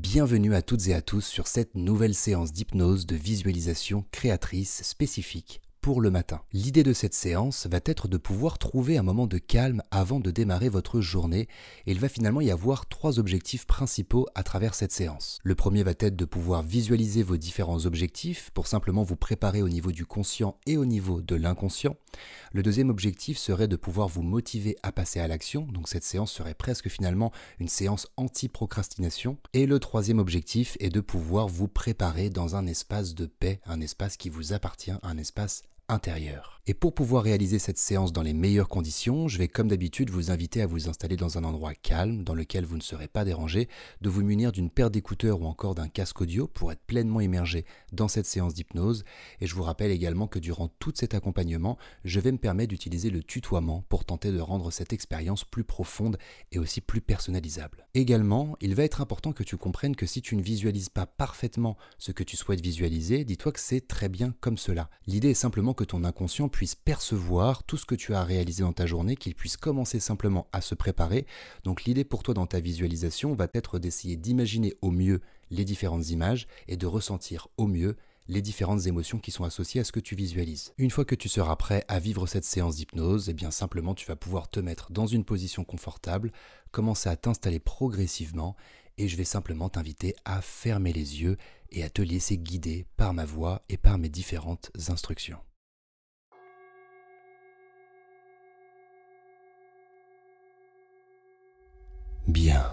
Bienvenue à toutes et à tous sur cette nouvelle séance d'hypnose de visualisation créatrice spécifique pour le matin. L'idée de cette séance va être de pouvoir trouver un moment de calme avant de démarrer votre journée et il va finalement y avoir trois objectifs principaux à travers cette séance. Le premier va être de pouvoir visualiser vos différents objectifs pour simplement vous préparer au niveau du conscient et au niveau de l'inconscient. Le deuxième objectif serait de pouvoir vous motiver à passer à l'action, donc cette séance serait presque finalement une séance anti-procrastination. Et le troisième objectif est de pouvoir vous préparer dans un espace de paix, un espace qui vous appartient, un espace intérieur. Et pour pouvoir réaliser cette séance dans les meilleures conditions, je vais comme d'habitude vous inviter à vous installer dans un endroit calme, dans lequel vous ne serez pas dérangé, de vous munir d'une paire d'écouteurs ou encore d'un casque audio pour être pleinement immergé dans cette séance d'hypnose. Et je vous rappelle également que durant tout cet accompagnement, je vais me permettre d'utiliser le tutoiement pour tenter de rendre cette expérience plus profonde et aussi plus personnalisable. Également, il va être important que tu comprennes que si tu ne visualises pas parfaitement ce que tu souhaites visualiser, dis-toi que c'est très bien comme cela. L'idée est simplement que ton inconscient puisse percevoir tout ce que tu as réalisé dans ta journée, qu'il puisse commencer simplement à se préparer. Donc l'idée pour toi dans ta visualisation va être d'essayer d'imaginer au mieux les différentes images et de ressentir au mieux les différentes émotions qui sont associées à ce que tu visualises. Une fois que tu seras prêt à vivre cette séance d'hypnose, eh bien simplement tu vas pouvoir te mettre dans une position confortable, commencer à t'installer progressivement et je vais simplement t'inviter à fermer les yeux et à te laisser guider par ma voix et par mes différentes instructions. Bien.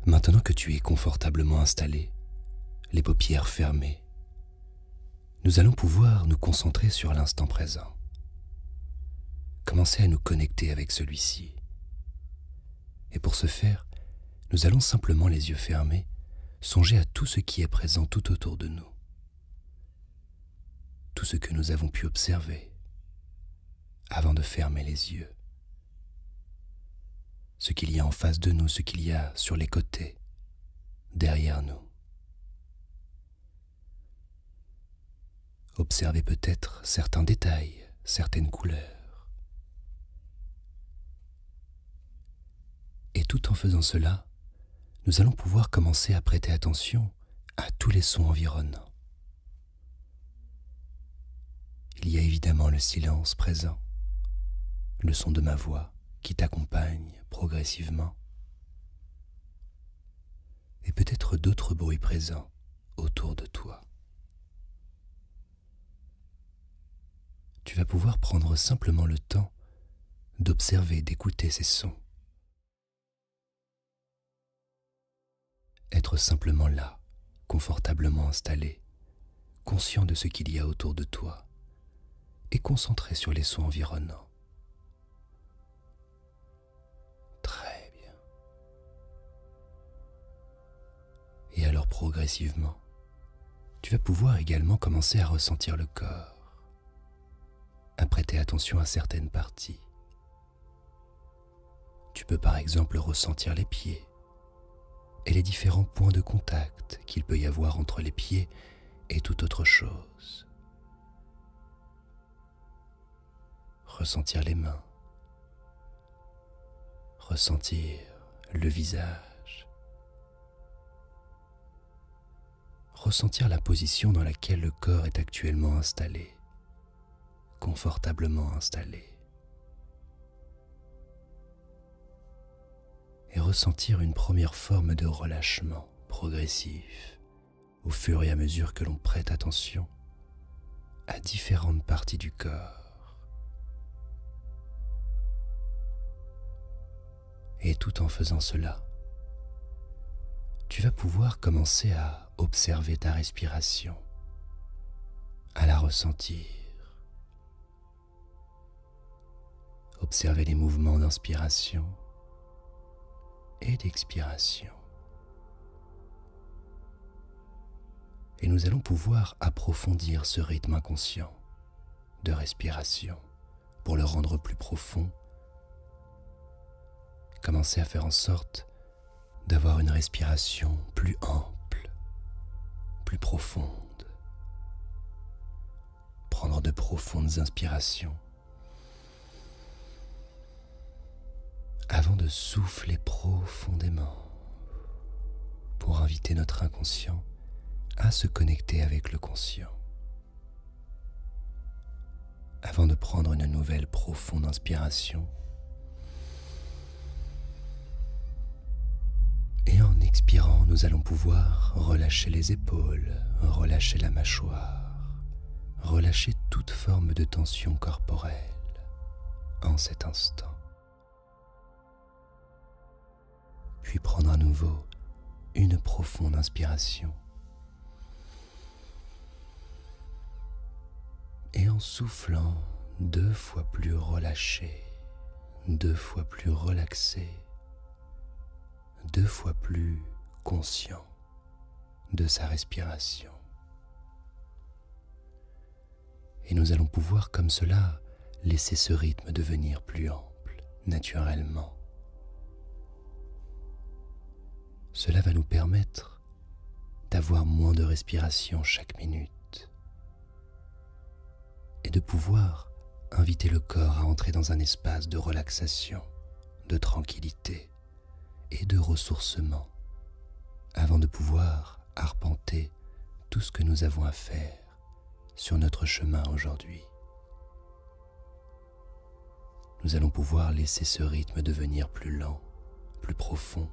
Maintenant que tu es confortablement installé, les paupières fermées, nous allons pouvoir nous concentrer sur l'instant présent. Commencer à nous connecter avec celui-ci. Et pour ce faire, nous allons simplement les yeux fermés, songer à tout ce qui est présent tout autour de nous. Tout ce que nous avons pu observer avant de fermer les yeux. Ce qu'il y a en face de nous, ce qu'il y a sur les côtés, derrière nous. Observez peut-être certains détails, certaines couleurs. Et tout en faisant cela, nous allons pouvoir commencer à prêter attention à tous les sons environnants. Il y a évidemment le silence présent, le son de ma voix qui t'accompagne progressivement, et peut-être d'autres bruits présents autour de toi. Tu vas pouvoir prendre simplement le temps d'observer, d'écouter ces sons. Être simplement là, confortablement installé, conscient de ce qu'il y a autour de toi, et concentré sur les sons environnants. Très bien. Et alors progressivement, tu vas pouvoir également commencer à ressentir le corps, à prêter attention à certaines parties. Tu peux par exemple ressentir les pieds et les différents points de contact qu'il peut y avoir entre les pieds et toute autre chose. Ressentir les mains, ressentir le visage, ressentir la position dans laquelle le corps est actuellement installé, confortablement installé, et ressentir une première forme de relâchement progressif au fur et à mesure que l'on prête attention à différentes parties du corps. Et tout en faisant cela, tu vas pouvoir commencer à observer ta respiration, à la ressentir. Observer les mouvements d'inspiration et d'expiration. Et nous allons pouvoir approfondir ce rythme inconscient de respiration pour le rendre plus profond. Commencer à faire en sorte d'avoir une respiration plus ample, plus profonde. Prendre de profondes inspirations avant de souffler profondément. pour inviter notre inconscient à se connecter avec le conscient. Avant de prendre une nouvelle profonde inspiration, et en expirant, nous allons pouvoir relâcher les épaules, relâcher la mâchoire, relâcher toute forme de tension corporelle en cet instant. Puis prendre à nouveau une profonde inspiration. Et en soufflant 2 fois plus relâché, 2 fois plus relaxé, 2 fois plus conscient de sa respiration. Et nous allons pouvoir comme cela laisser ce rythme devenir plus ample, naturellement. Cela va nous permettre d'avoir moins de respiration chaque minute et de pouvoir inviter le corps à entrer dans un espace de relaxation, de tranquillité et de ressourcement avant de pouvoir arpenter tout ce que nous avons à faire sur notre chemin aujourd'hui. Nous allons pouvoir laisser ce rythme devenir plus lent, plus profond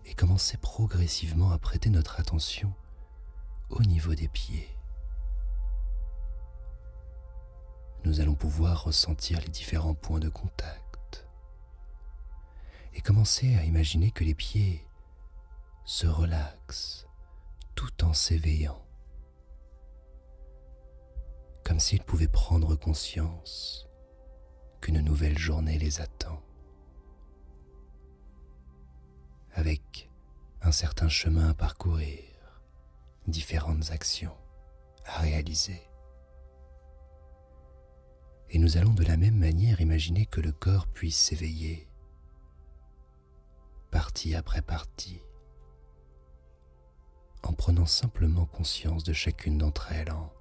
et commencer progressivement à prêter notre attention au niveau des pieds. Nous allons pouvoir ressentir les différents points de contact et commencer à imaginer que les pieds se relaxent tout en s'éveillant, comme s'ils pouvaient prendre conscience qu'une nouvelle journée les attend, avec un certain chemin à parcourir, différentes actions à réaliser. Et nous allons de la même manière imaginer que le corps puisse s'éveiller, partie après partie, en prenant simplement conscience de chacune d'entre elles, en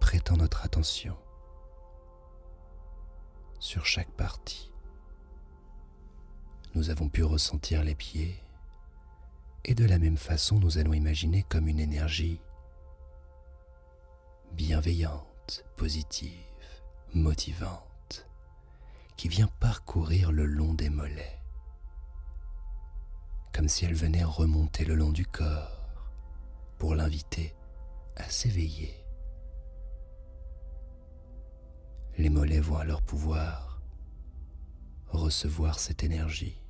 prêtant notre attention sur chaque partie. Nous avons pu ressentir les pieds, et de la même façon nous allons imaginer comme une énergie bienveillante, positive, motivante, qui vient parcourir le long des mollets, comme si elle venait remonter le long du corps pour l'inviter à s'éveiller. Les mollets vont alors pouvoir recevoir cette énergie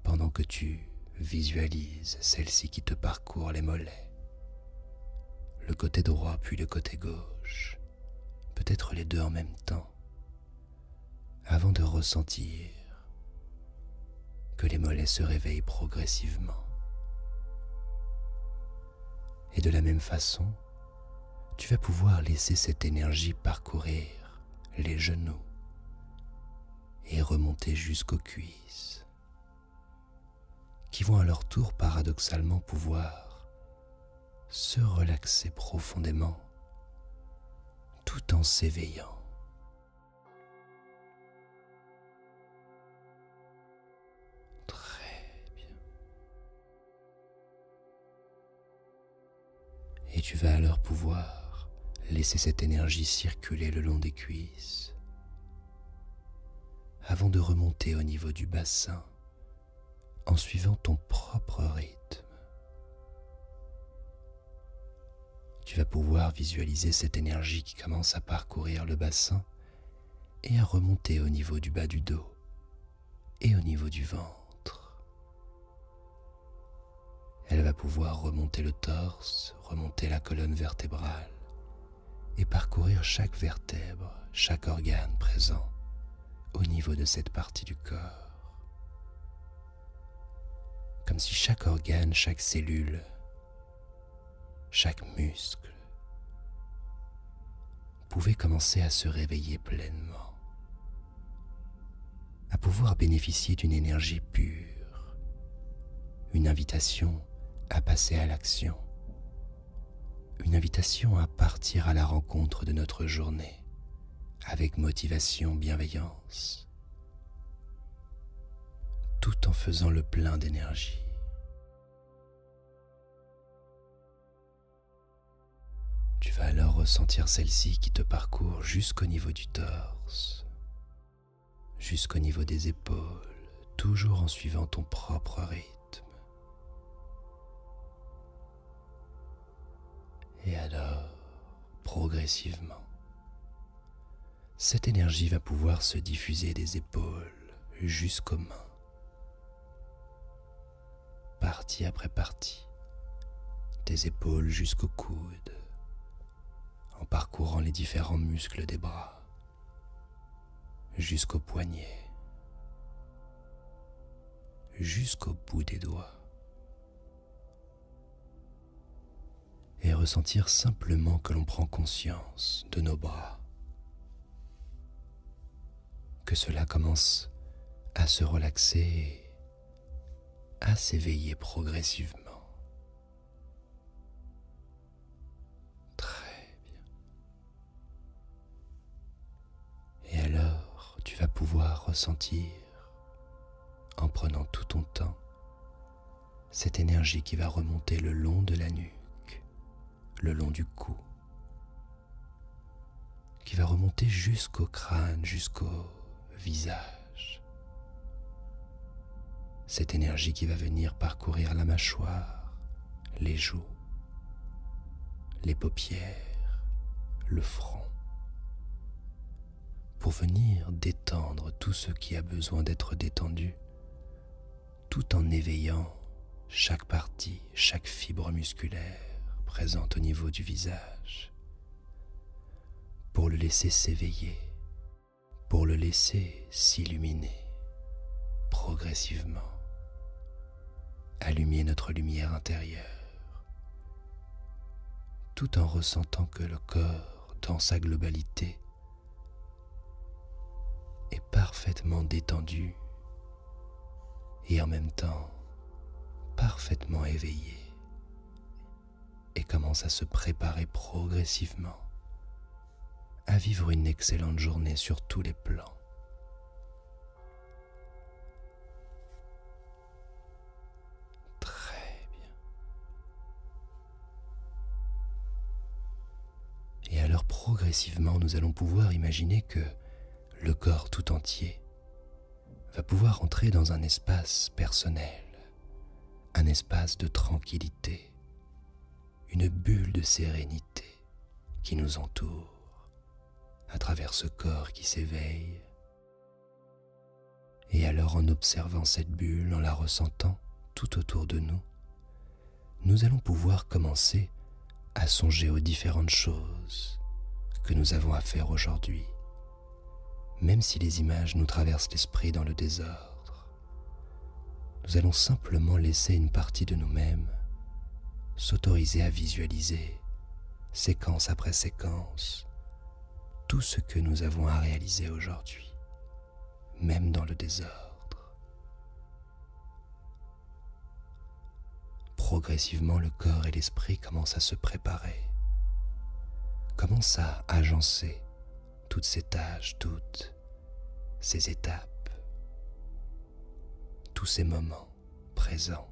pendant que tu visualises celle-ci qui te parcourt les mollets, le côté droit puis le côté gauche, peut-être les deux en même temps, avant de ressentir que les mollets se réveillent progressivement. Et de la même façon, tu vas pouvoir laisser cette énergie parcourir les genoux et remonter jusqu'aux cuisses, qui vont à leur tour paradoxalement pouvoir se relaxer profondément tout en s'éveillant. Très bien. Et tu vas alors pouvoir laisser cette énergie circuler le long des cuisses avant de remonter au niveau du bassin en suivant ton propre rythme. Tu vas pouvoir visualiser cette énergie qui commence à parcourir le bassin et à remonter au niveau du bas du dos et au niveau du ventre. Elle va pouvoir remonter le torse, remonter la colonne vertébrale et parcourir chaque vertèbre, chaque organe présent au niveau de cette partie du corps. Comme si chaque organe, chaque cellule, chaque muscle pouvait commencer à se réveiller pleinement, à pouvoir bénéficier d'une énergie pure, une invitation à passer à l'action, une invitation à partir à la rencontre de notre journée avec motivation, bienveillance, tout en faisant le plein d'énergie. Tu vas alors ressentir celle-ci qui te parcourt jusqu'au niveau du torse, jusqu'au niveau des épaules, toujours en suivant ton propre rythme. Et alors, progressivement, cette énergie va pouvoir se diffuser des épaules jusqu'aux mains, partie après partie, des épaules jusqu'aux coudes, en parcourant les différents muscles des bras, jusqu'aux poignets, jusqu'au bout des doigts, et ressentir simplement que l'on prend conscience de nos bras, que cela commence à se relaxer, à s'éveiller progressivement. Très bien. Et alors, tu vas pouvoir ressentir, en prenant tout ton temps, cette énergie qui va remonter le long de la nuque, le long du cou, qui va remonter jusqu'au crâne, jusqu'au visage. Cette énergie qui va venir parcourir la mâchoire, les joues, les paupières, le front, pour venir détendre tout ce qui a besoin d'être détendu, tout en éveillant chaque partie, chaque fibre musculaire présente au niveau du visage, pour le laisser s'éveiller, pour le laisser s'illuminer progressivement, allumer notre lumière intérieure, tout en ressentant que le corps, dans sa globalité, est parfaitement détendu et en même temps parfaitement éveillé, et commence à se préparer progressivement à vivre une excellente journée sur tous les plans. Très bien. Et alors progressivement, nous allons pouvoir imaginer que le corps tout entier va pouvoir entrer dans un espace personnel, un espace de tranquillité, une bulle de sérénité qui nous entoure à travers ce corps qui s'éveille. Et alors, en observant cette bulle, en la ressentant tout autour de nous, nous allons pouvoir commencer à songer aux différentes choses que nous avons à faire aujourd'hui, même si les images nous traversent l'esprit dans le désordre. Nous allons simplement laisser une partie de nous-mêmes s'autoriser à visualiser, séquence après séquence, tout ce que nous avons à réaliser aujourd'hui, même dans le désordre. Progressivement, le corps et l'esprit commencent à se préparer, commencent à agencer toutes ces tâches, toutes ces étapes, tous ces moments présents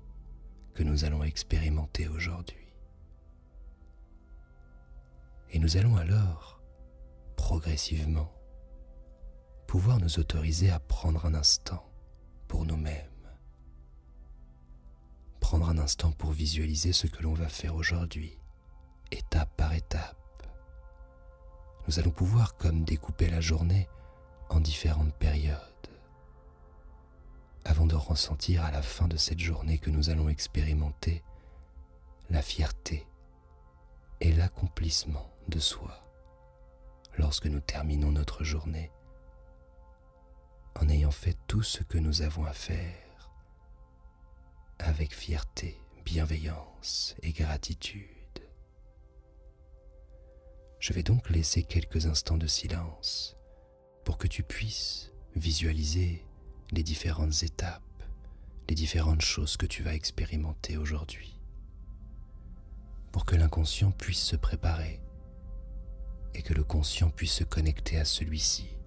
que nous allons expérimenter aujourd'hui. Et nous allons alors, progressivement, pouvoir nous autoriser à prendre un instant pour nous-mêmes, prendre un instant pour visualiser ce que l'on va faire aujourd'hui, étape par étape. Nous allons pouvoir comme découper la journée en différentes périodes, avant de ressentir à la fin de cette journée que nous allons expérimenter la fierté et l'accomplissement de soi lorsque nous terminons notre journée en ayant fait tout ce que nous avons à faire avec fierté, bienveillance et gratitude. Je vais donc laisser quelques instants de silence pour que tu puisses visualiser les différentes étapes, les différentes choses que tu vas expérimenter aujourd'hui, pour que l'inconscient puisse se préparer et que le conscient puisse se connecter à celui-ci,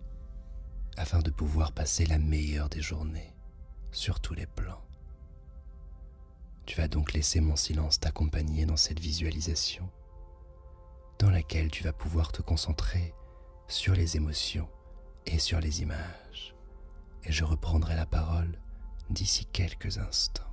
afin de pouvoir passer la meilleure des journées, sur tous les plans. Tu vas donc laisser mon silence t'accompagner dans cette visualisation dans laquelle tu vas pouvoir te concentrer sur les émotions et sur les images. Et je reprendrai la parole d'ici quelques instants.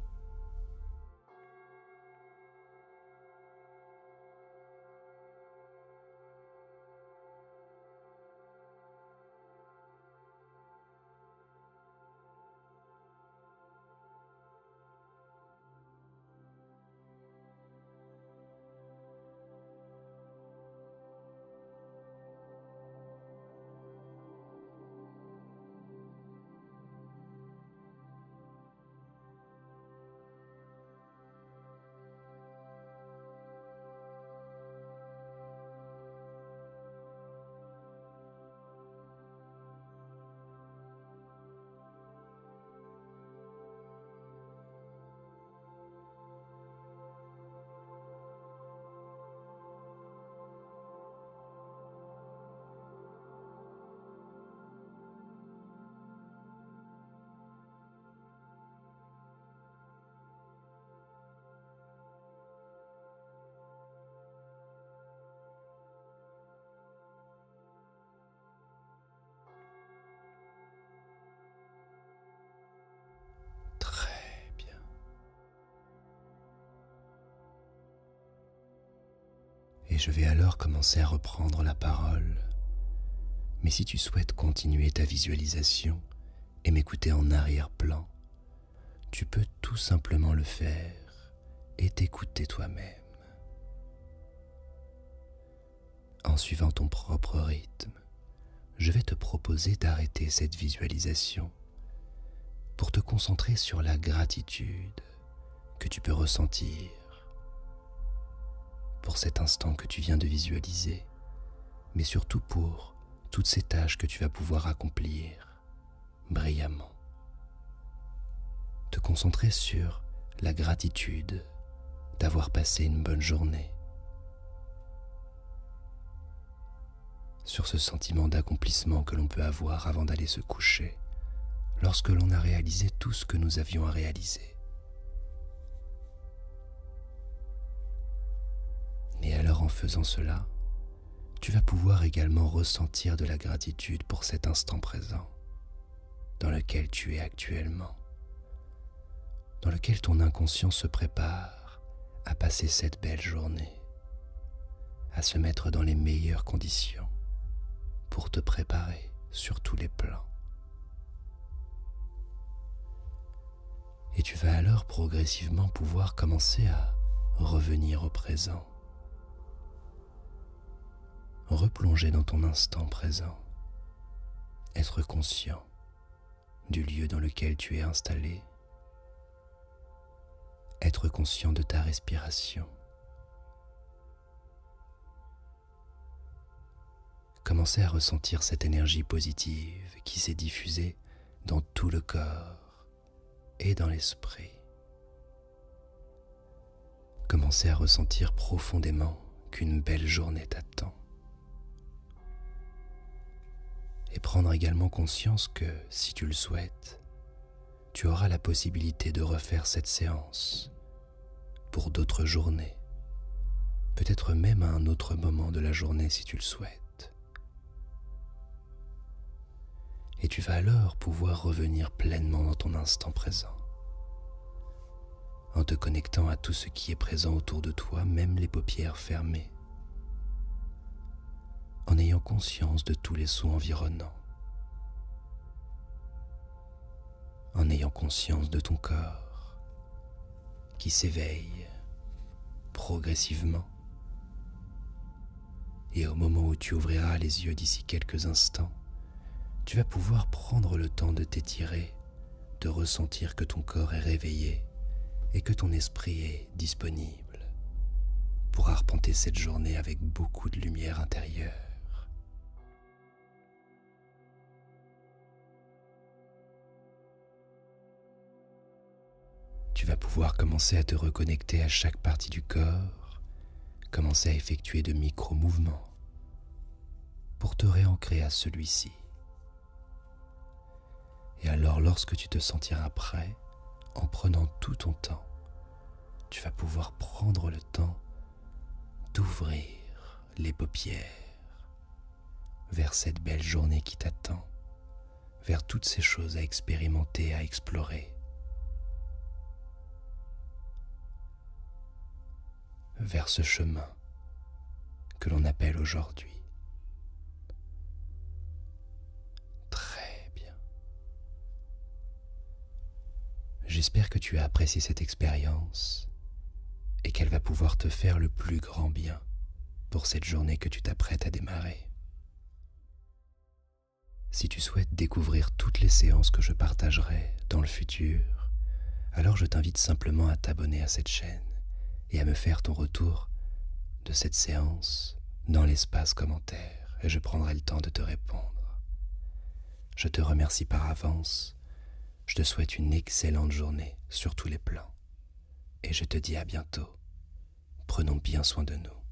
Et je vais alors commencer à reprendre la parole. Mais si tu souhaites continuer ta visualisation et m'écouter en arrière-plan, tu peux tout simplement le faire et t'écouter toi-même. En suivant ton propre rythme, je vais te proposer d'arrêter cette visualisation pour te concentrer sur la gratitude que tu peux ressentir pour cet instant que tu viens de visualiser, mais surtout pour toutes ces tâches que tu vas pouvoir accomplir brillamment. Te concentrer sur la gratitude d'avoir passé une bonne journée, sur ce sentiment d'accomplissement que l'on peut avoir avant d'aller se coucher, lorsque l'on a réalisé tout ce que nous avions à réaliser. Et alors en faisant cela, tu vas pouvoir également ressentir de la gratitude pour cet instant présent, dans lequel tu es actuellement, dans lequel ton inconscient se prépare à passer cette belle journée, à se mettre dans les meilleures conditions pour te préparer sur tous les plans. Et tu vas alors progressivement pouvoir commencer à revenir au présent, replonger dans ton instant présent, être conscient du lieu dans lequel tu es installé, être conscient de ta respiration. Commencez à ressentir cette énergie positive qui s'est diffusée dans tout le corps et dans l'esprit. Commencez à ressentir profondément qu'une belle journée t'attend. Et prendre également conscience que, si tu le souhaites, tu auras la possibilité de refaire cette séance pour d'autres journées, peut-être même à un autre moment de la journée si tu le souhaites. Et tu vas alors pouvoir revenir pleinement dans ton instant présent, en te connectant à tout ce qui est présent autour de toi, même les paupières fermées, en ayant conscience de tous les sons environnants, en ayant conscience de ton corps qui s'éveille progressivement. Et au moment où tu ouvriras les yeux d'ici quelques instants, tu vas pouvoir prendre le temps de t'étirer, de ressentir que ton corps est réveillé et que ton esprit est disponible pour arpenter cette journée avec beaucoup de lumière intérieure. Tu vas pouvoir commencer à te reconnecter à chaque partie du corps, commencer à effectuer de micro-mouvements pour te réancrer à celui-ci. Et alors lorsque tu te sentiras prêt, en prenant tout ton temps, tu vas pouvoir prendre le temps d'ouvrir les paupières vers cette belle journée qui t'attend, vers toutes ces choses à expérimenter, à explorer, vers ce chemin que l'on appelle aujourd'hui. Très bien. J'espère que tu as apprécié cette expérience et qu'elle va pouvoir te faire le plus grand bien pour cette journée que tu t'apprêtes à démarrer. Si tu souhaites découvrir toutes les séances que je partagerai dans le futur, alors je t'invite simplement à t'abonner à cette chaîne et à me faire ton retour de cette séance dans l'espace commentaire et je prendrai le temps de te répondre. Je te remercie par avance, je te souhaite une excellente journée sur tous les plans et je te dis à bientôt. Prenons bien soin de nous.